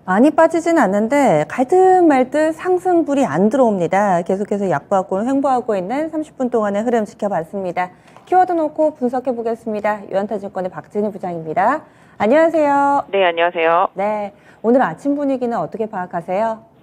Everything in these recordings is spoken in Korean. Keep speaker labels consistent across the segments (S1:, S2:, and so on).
S1: 많이 빠지진 않는데 갈듯 말듯 상승불이 안 들어옵니다. 계속해서 약보합권 횡보하고 있는 30분 동안의 흐름 지켜봤습니다. 키워드 놓고 분석해 보겠습니다. 유한타증권의 박진희 부장입니다. 안녕하세요.
S2: 네, 안녕하세요.
S1: 네, 오늘 아침 분위기는 어떻게 파악하세요?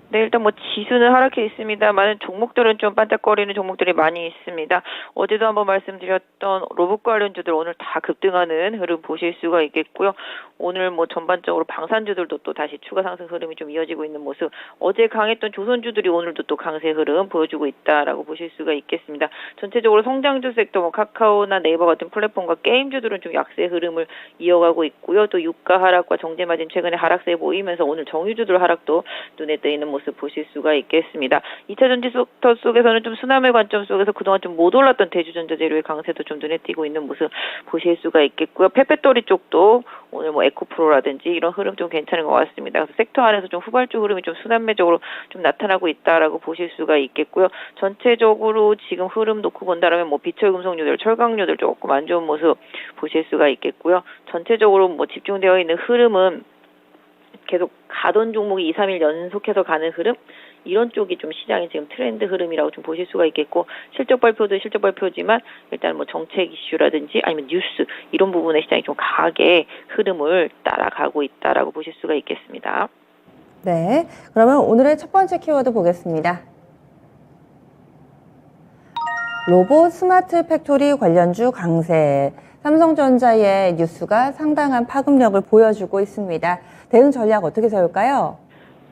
S2: 네, 일단 지수는 하락해 있습니다만 종목들은 좀 반짝거리는 종목들이 많이 있습니다. 어제도 한번 말씀드렸던 로봇 관련주들 오늘 다 급등하는 흐름 보실 수가 있겠고요. 오늘 전반적으로 방산주들도 또 다시 추가 상승 흐름이 좀 이어지고 있는 모습. 어제 강했던 조선주들이 오늘도 또 강세 흐름 보여주고 있다라고 보실 수가 있겠습니다. 전체적으로 성장주 섹터 카카오나 네이버 같은 플랫폼과 게임주들은 좀 약세 흐름을 이어가고 있고요. 또 유가 하락과 정제 마진 최근에 하락세 보이면서 오늘 정유주들 하락도 눈에 띄는 모습 보실 수가 있겠습니다. 2차 전지 섹터 속에서는 좀 순환매 관점 속에서 그동안 좀 못 올랐던 대주전자 재료의 강세도 좀 눈에 띄고 있는 모습 보실 수가 있겠고요. 페페토리 쪽도 오늘 에코프로라든지 이런 흐름 좀 괜찮은 것 같습니다. 그래서 섹터 안에서 좀 후발주 흐름이 좀 순환매적으로 좀 나타나고 있다라고 보실 수가 있겠고요. 전체적으로 지금 흐름 놓고 본다라면 비철금속류들, 철강류들 조금 안 좋은 모습 보실 수가 있겠고요. 전체적으로 집중되어 있는 흐름은 계속 가던 종목이 2, 3일 연속해서 가는 흐름 이런 쪽이 좀 시장의 지금 트렌드 흐름이라고 좀 보실 수가 있겠고 실적 발표도 실적 발표지만 일단 정책 이슈라든지 아니면 뉴스 이런 부분에 시장이 좀 강하게 흐름을 따라가고 있다라고 보실 수가 있겠습니다.
S1: 네, 그러면 오늘의 첫 번째 키워드 보겠습니다. 로봇 스마트 팩토리 관련주 강세. 삼성전자의 뉴스가 상당한 파급력을 보여주고 있습니다. 대응 전략 어떻게 세울까요?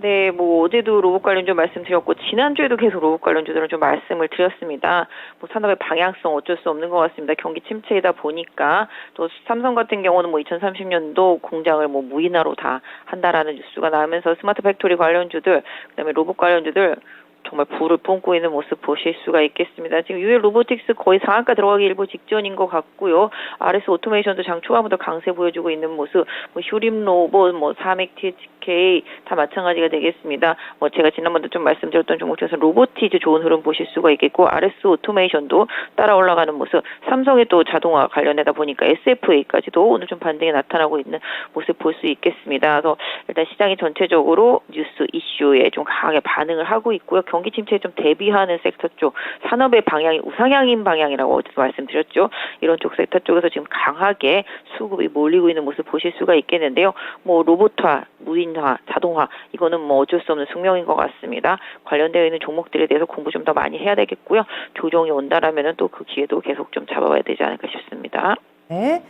S2: 네, 어제도 로봇 관련주 말씀드렸고 지난주에도 계속 로봇 관련주들은 좀 말씀을 드렸습니다. 산업의 방향성 어쩔 수 없는 것 같습니다. 경기 침체이다 보니까 또 삼성 같은 경우는 2030년도 공장을 무인화로 다 한다라는 뉴스가 나오면서 스마트 팩토리 관련주들, 그다음에 로봇 관련주들 정말 불을 뿜고 있는 모습 보실 수가 있겠습니다. 지금 UL 로보틱스 거의 상한가 들어가기 일보 직전인 것 같고요. RS 오토메이션도 장 초반부터 강세 보여주고 있는 모습, 휴림 로봇, 사맥 THK 다 마찬가지가 되겠습니다. 제가 지난번에 좀 말씀드렸던 종목 중에서 로보티즈 좋은 흐름 보실 수가 있겠고 RS 오토메이션도 따라 올라가는 모습, 삼성의 또 자동화 관련되다 보니까 SFA까지도 오늘 좀 반등이 나타나고 있는 모습 볼 수 있겠습니다. 그래서 일단 시장이 전체적으로 뉴스 이슈에 좀 강하게 반응을 하고 있고요. 경기 침체에 좀 대비하는 섹터 쪽, 산업의 방향이 우상향인 방향이라고 어제도 말씀드렸죠. 이런 쪽 섹터 쪽에서 지금 강하게 수급이 몰리고 있는 모습 보실 수가 있겠는데요. 로봇화, 무인화, 자동화 이거는 어쩔 수 없는 숙명인 것 같습니다. 관련되어 있는 종목들에 대해서 공부 좀 더 많이 해야 되겠고요. 조정이 온다라면은 또 그 기회도 계속 좀 잡아봐야 되지 않을까 싶습니다.
S1: 네,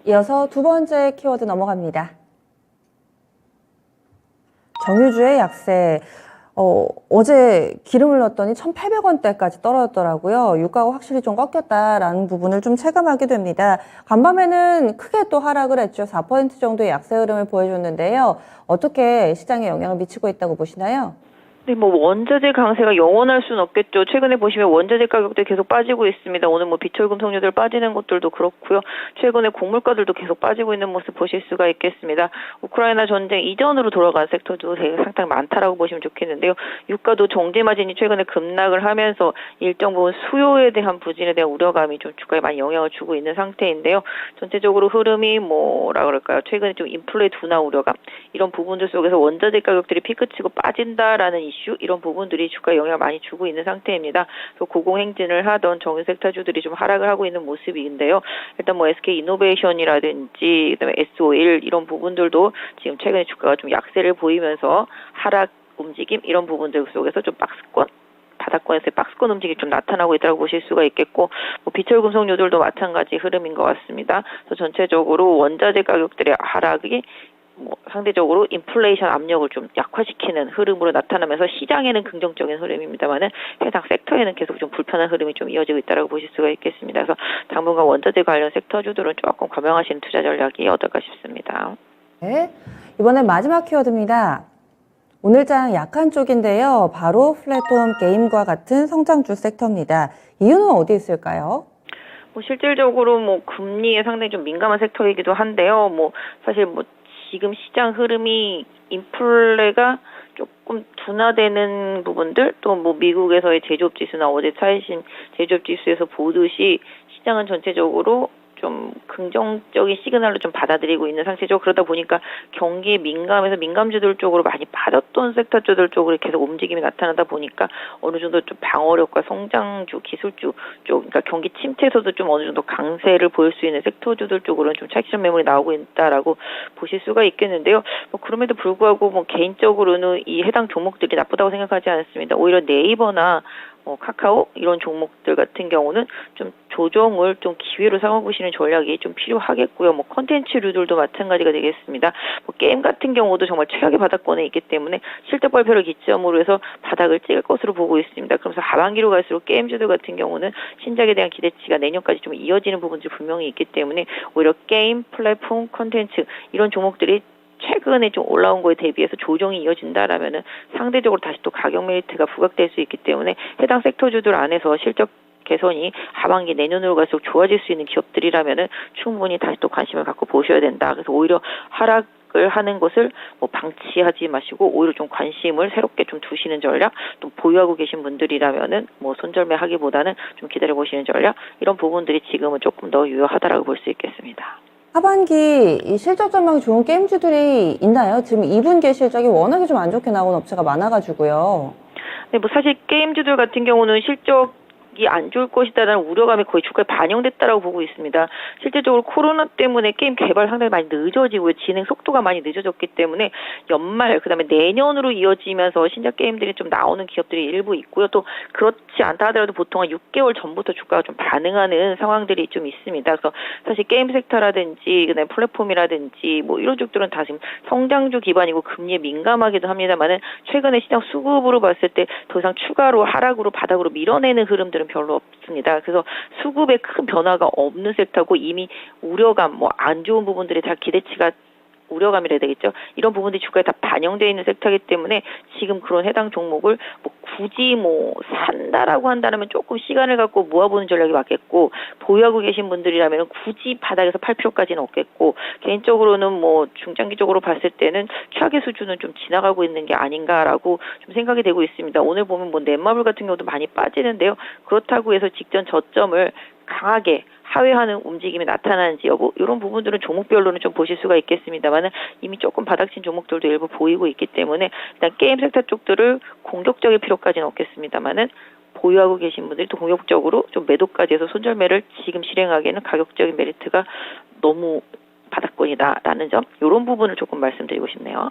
S1: 이어서 두 번째 키워드 넘어갑니다. 정유주의 약세. 어제 기름을 넣었더니 1,800원대까지 떨어졌더라고요. 유가가 확실히 좀 꺾였다라는 부분을 좀 체감하게 됩니다. 간밤에는 크게 또 하락을 했죠. 4% 정도의 약세 흐름을 보여줬는데요. 어떻게 시장에 영향을 미치고 있다고 보시나요?
S2: 네, 원자재 강세가 영원할 수는 없겠죠. 최근에 보시면 원자재 가격들이 계속 빠지고 있습니다. 오늘 비철금속류들 빠지는 것들도 그렇고요. 최근에 곡물가들도 계속 빠지고 있는 모습 보실 수가 있겠습니다. 우크라이나 전쟁 이전으로 돌아간 섹터도 되게 상당히 많다라고 보시면 좋겠는데요. 유가도 정제 마진이 최근에 급락을 하면서 일정 부분 수요에 대한 부진에 대한 우려감이 좀 주가에 많이 영향을 주고 있는 상태인데요. 전체적으로 흐름이 최근에 좀 인플레 둔화 우려감 이런 부분들 속에서 원자재 가격들이 피크치고 빠진다라는 이슈 이런 부분들이 주가에 영향을 많이 주고 있는 상태입니다. 또 고공행진을 하던 정유 섹터주들이 좀 하락을 하고 있는 모습인데요. 일단 SK 이노베이션이라든지 그다음에 S-오일 이런 부분들도 지금 최근에 주가가 좀 약세를 보이면서 하락 움직임 이런 부분들 속에서 좀 바닥권에서의 박스권 움직임이 좀 나타나고 있다고 보실 수가 있겠고 비철금속류들도 마찬가지 흐름인 것 같습니다. 그래서 전체적으로 원자재 가격들의 하락이 상대적으로 인플레이션 압력을 좀 약화시키는 흐름으로 나타나면서 시장에는 긍정적인 흐름입니다만은 해당 섹터에는 계속 좀 불편한 흐름이 좀 이어지고 있다고 보실 수가 있겠습니다. 그래서 당분간 원자재 관련 섹터주들은 조금 감행하시는 투자 전략이 어떨까 싶습니다.
S1: 네, 이번엔 마지막 키워드입니다. 오늘장 약한 쪽인데요. 바로 플랫폼 게임과 같은 성장주 섹터입니다. 이유는 어디 있을까요?
S2: 실질적으로 금리에 상당히 좀 민감한 sek터이기도 한데요. 사실 지금 시장 흐름이 인플레가 조금 둔화되는 부분들 또 미국에서의 제조업 지수나 어제 차이신 제조업 지수에서 보듯이 시장은 전체적으로 좀 긍정적인 시그널로 좀 받아들이고 있는 상태죠. 그러다 보니까 경기에 민감해서 민감주들 쪽으로 많이 빠졌던 섹터주들 쪽으로 계속 움직임이 나타나다 보니까 어느 정도 좀 방어력과 성장주, 기술주 쪽, 그러니까 경기 침체에서도 좀 어느 정도 강세를 보일 수 있는 섹터주들 쪽으로는 좀 차익실현 매물이 나오고 있다라고 보실 수가 있겠는데요. 뭐 그럼에도 불구하고 뭐 개인적으로는 이 해당 종목들이 나쁘다고 생각하지 않습니다. 오히려 네이버나 카카오 이런 종목들 같은 경우는 좀 조정을 좀 기회로 삼아보시는 전략이 좀 필요하겠고요. 뭐 컨텐츠류들도 마찬가지가 되겠습니다. 뭐 게임 같은 경우도 정말 최악의 바닥권에 있기 때문에 실적 발표를 기점으로 해서 바닥을 찍을 것으로 보고 있습니다. 그러면서 하반기로 갈수록 게임주들 같은 경우는 신작에 대한 기대치가 내년까지 좀 이어지는 부분들이 분명히 있기 때문에 오히려 게임, 플랫폼, 컨텐츠 이런 종목들이 최근에 좀 올라온 거에 대비해서 조정이 이어진다라면은 상대적으로 다시 또 가격 메리트가 부각될 수 있기 때문에 해당 섹터주들 안에서 실적 개선이 하반기 내년으로 갈수록 좋아질 수 있는 기업들이라면은 충분히 다시 또 관심을 갖고 보셔야 된다. 그래서 오히려 하락을 하는 것을 뭐 방치하지 마시고 오히려 좀 관심을 새롭게 좀 두시는 전략, 또 보유하고 계신 분들이라면은 뭐 손절매하기보다는 좀 기다려 보시는 전략, 이런 부분들이 지금은 조금 더 유효하다라고 볼 수 있겠습니다.
S1: 하반기 이 실적 전망이 좋은 게임주들이 있나요? 지금 2분기 실적이 워낙에 좀 안 좋게 나온 업체가 많아가지고요.
S2: 네, 뭐 사실 게임주들 같은 경우는 실적이 안 좋을 것이다라는 우려감이 거의 주가에 반영됐다라고 보고 있습니다. 실질적으로 코로나 때문에 게임 개발 상당히 많이 늦어지고요. 진행 속도가 많이 늦어졌기 때문에 연말 그다음에 내년으로 이어지면서 신작 게임들이 좀 나오는 기업들이 일부 있고요. 또 그렇지 않다 하더라도 보통 한 6개월 전부터 주가가 좀 반응하는 상황들이 좀 있습니다. 그래서 사실 게임 섹터라든지 그다음에 플랫폼이라든지 뭐 이런 쪽들은 다 지금 성장주 기반이고 금리에 민감하기도 합니다만은 최근에 시장 수급으로 봤을 때 더 이상 추가로 하락으로 바닥으로 밀어내는 흐름들은 별로 없습니다. 그래서 수급에 큰 변화가 없는 섹터고 이미 우려감, 뭐 안 좋은 부분들이 다 기대치가 우려감이라 해야 되겠죠. 이런 부분들이 주가에 다 반영되어 있는 섹터이기 때문에 지금 그런 해당 종목을 뭐 굳이 뭐 산다라고 한다면 조금 시간을 갖고 모아보는 전략이 맞겠고, 보유하고 계신 분들이라면 굳이 바닥에서 팔 필요까지는 없겠고, 개인적으로는 뭐 중장기적으로 봤을 때는 최악의 수준은 좀 지나가고 있는 게 아닌가라고 좀 생각이 되고 있습니다. 오늘 보면 뭐 넷마블 같은 경우도 많이 빠지는데요. 그렇다고 해서 직전 저점을 강하게 하회하는 움직임이 나타나는지 여부, 이런 부분들은 종목별로는 좀 보실 수가 있겠습니다만은 이미 조금 바닥친 종목들도 일부 보이고 있기 때문에 일단 게임 섹터 쪽들을 공격적일 필요까지는 없겠습니다만은 보유하고 계신 분들이 또 공격적으로 좀 매도까지 해서 손절매를 지금 실행하기에는 가격적인 메리트가 너무 바닥권이다라는 점, 이런 부분을 조금 말씀드리고 싶네요.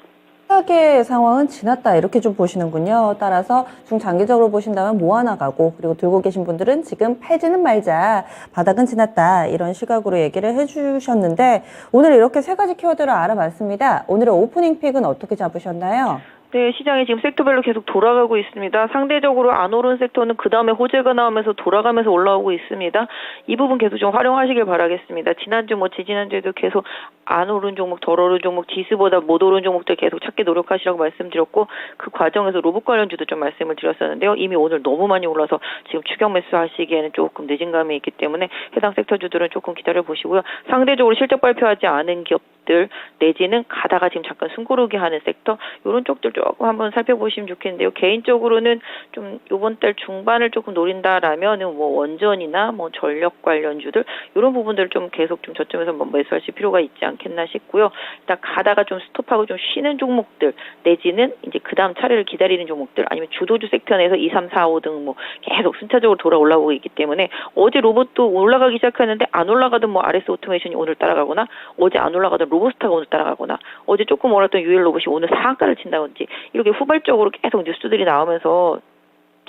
S1: 최악의 상황은 지났다 이렇게 좀 보시는군요. 따라서 중장기적으로 보신다면 모아나가고, 그리고 들고 계신 분들은 지금 팔지는 말자, 바닥은 지났다, 이런 시각으로 얘기를 해주셨는데 오늘 이렇게 세 가지 키워드를 알아봤습니다. 오늘의 오프닝 픽은 어떻게 잡으셨나요?
S2: 네, 시장이 지금 섹터별로 계속 돌아가고 있습니다. 상대적으로 안 오른 섹터는 그 다음에 호재가 나오면서 돌아가면서 올라오고 있습니다. 이 부분 계속 좀 활용하시길 바라겠습니다. 지난주 뭐 지지난주에도 계속 안 오른 종목, 덜 오른 종목, 지수보다 못 오른 종목들 계속 찾기 노력하시라고 말씀드렸고, 그 과정에서 로봇 관련주도 좀 말씀을 드렸었는데요. 이미 오늘 너무 많이 올라서 지금 추격 매수 하시기에는 조금 늦은 감이 있기 때문에 해당 섹터주들은 조금 기다려 보시고요. 상대적으로 실적 발표하지 않은 기업들 내지는 가다가 지금 잠깐 숨고르기 하는 섹터, 이런 쪽들 조금 한번 살펴보시면 좋겠는데요. 개인적으로는 좀 이번 달 중반을 조금 노린다라면은 뭐 원전이나 뭐 전력 관련주들, 이런 부분들을 좀 계속 좀 저점에서 뭐 매수하실 필요가 있지 않겠나 싶고요. 일단 가다가 좀 스톱하고 좀 쉬는 종목들 내지는 이제 그 다음 차례를 기다리는 종목들, 아니면 주도주 섹터 내에서 2, 3, 4, 5 등 뭐 계속 순차적으로 돌아 올라오고 있기 때문에 어제 로봇도 올라가기 시작했는데 안 올라가던 뭐 RS 오토메이션이 오늘 따라가거나, 어제 안 올라가던 로보스타가 오늘 따라가거나, 어제 조금 올랐던 UL 로봇이 오늘 상한가를 친다든지, 이렇게 후발적으로 계속 뉴스들이 나오면서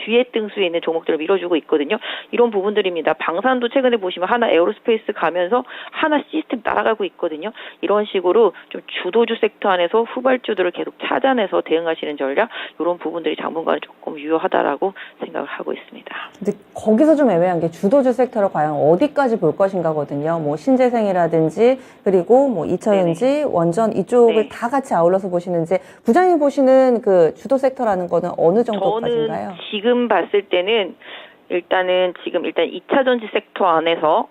S2: 뒤에 등수에 있는 종목들을 밀어주고 있거든요. 이런 부분들입니다. 방산도 최근에 보시면 하나 에어로스페이스 가면서 하나 시스템 따라가고 있거든요. 이런 식으로 좀 주도주 섹터 안에서 후발주들을 계속 찾아내서 대응하시는 전략, 이런 부분들이 당분간은 조금 유효하다라고 생각을 하고 있습니다.
S1: 근데 거기서 좀 애매한 게 주도주 섹터를 과연 어디까지 볼 것인가거든요. 뭐 신재생이라든지, 그리고 뭐 2차전지, 원전 이쪽을
S2: 네.
S1: 다 같이 아울러서 보시는지, 부장님 보시는 그 주도 섹터라는 거는 어느 정도까지인가요?
S2: 저는 지금 봤을 때는 일단 2차 전지 섹터 안에서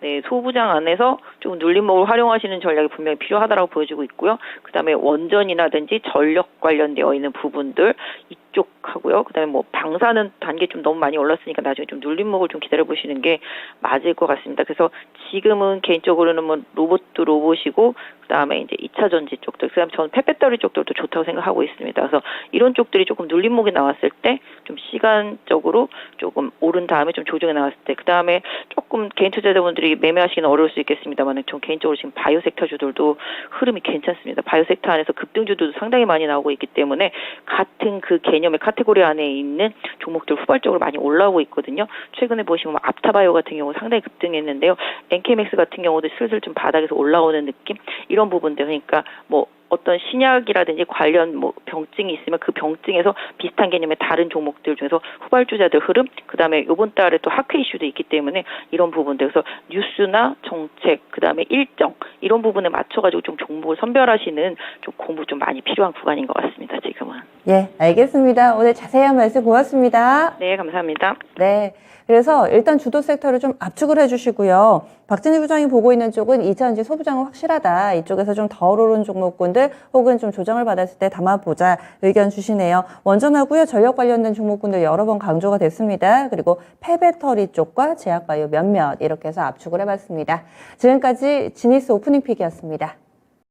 S2: 네, 소부장 안에서 좀 눌림목을 활용하시는 전략이 분명히 필요하다고 보여지고 있고요. 그다음에 원전이라든지 전력 관련되어 있는 부분들 이쪽하고요. 그다음에 뭐 방사는 단계 좀 너무 많이 올랐으니까 나중에 좀 눌림목을 좀 기다려 보시는 게 맞을 것 같습니다. 그래서 지금은 개인적으로는 뭐 로봇도 로봇이고 그다음에 이제 2차 전지 쪽들, 그다음에 저는 폐배터리 쪽들도 좋다고 생각하고 있습니다. 그래서 이런 쪽들이 조금 눌림목이 나왔을 때 좀 시간적으로 조금 오른 다음에 좀 조정이 나왔을 때, 그다음에 조금 개인 투자자분들이 매매하시기는 어려울 수 있겠습니다만, 전 개인적으로 지금 바이오 섹터주들도 흐름이 괜찮습니다. 바이오 섹터 안에서 급등주들도 상당히 많이 나오고 있기 때문에 같은 그 개념의 카테고리 안에 있는 종목들 후발적으로 많이 올라오고 있거든요. 최근에 보시면 앞타바이오 같은 경우 상당히 급등했는데요. NK맥스 같은 경우도 슬슬 좀 바닥에서 올라오는 느낌, 이런 부분들, 그러니까 뭐 어떤 신약이라든지 관련 뭐 병증이 있으면 그 병증에서 비슷한 개념의 다른 종목들 중에서 후발주자들 흐름, 그다음에 이번 달에 또 학회 이슈도 있기 때문에 이런 부분들, 그래서 뉴스나 정책, 그다음에 일정, 이런 부분에 맞춰가지고 좀 종목을 선별하시는 좀 공부 좀 많이 필요한 구간인 것 같습니다. 지금은.
S1: 예, 알겠습니다. 오늘 자세한 말씀 고맙습니다.
S2: 네, 감사합니다.
S1: 네. 그래서 일단 주도 섹터를 좀 압축을 해주시고요. 박진희 부장이 보고 있는 쪽은 2차전지 소부장은 확실하다. 이쪽에서 좀 덜 오른 종목군들 혹은 좀 조정을 받았을 때 담아보자 의견 주시네요. 원전하고요. 전력 관련된 종목군들 여러 번 강조가 됐습니다. 그리고 폐배터리 쪽과 제약바이오 몇몇 이렇게 해서 압축을 해봤습니다. 지금까지 지니스 오프닝 픽이었습니다.